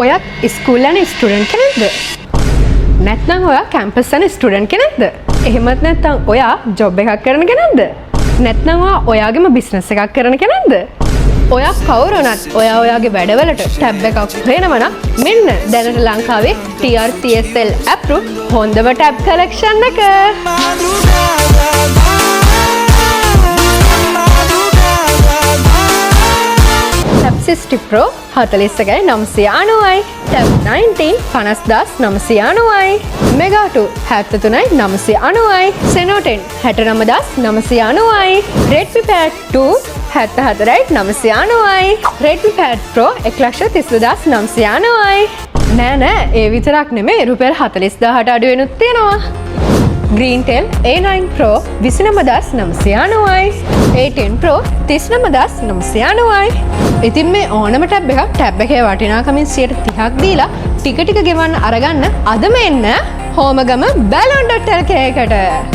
ඔයත් ස්කූල් යන ස්ටුඩන්ට් කෙනෙක්ද? නැත්නම් ඔයා කැම්පස් යන ස්ටුඩන්ට් කෙනෙක්ද? එහෙමත් නැත්නම් ඔයා ජොබ් එකක් කරන කෙනෙක්ද? නැත්නම් ඔයාගේම බිස්නස් එකක් කරන කෙනෙක්ද? ඔයා කවුරු වුණත් ඔයාගේ වැඩවලට ටැබ් එකක් හොයනවා නම් මෙන්න දැනට ලංකාවේ TRCSL approved හොඳම ටැබ් කලෙක්ෂන් එක. tab 60 Pro 41,990යි, tab 19 50,990යි, Mega 2 73,990යි, Seno 10 69,990යි, Redmi Pad 2 74,990යි, Redmi Pad Pro 1,30,990යි. නෑ ඒ විතරක් නෙමෙයි රුපියල් 40,000ට අඩු වෙනුත් තියෙනවා. Greentel A9 Pro 29,990යි, A10 Pro 39,990යි. ඉතින් මේ ඕනම ටැබ් එකේ වටිනාකමින් 30% දීලා ටික ටික ගෙවන්න අරගන්න අදම එන්න හෝමගම balon.lk එකට.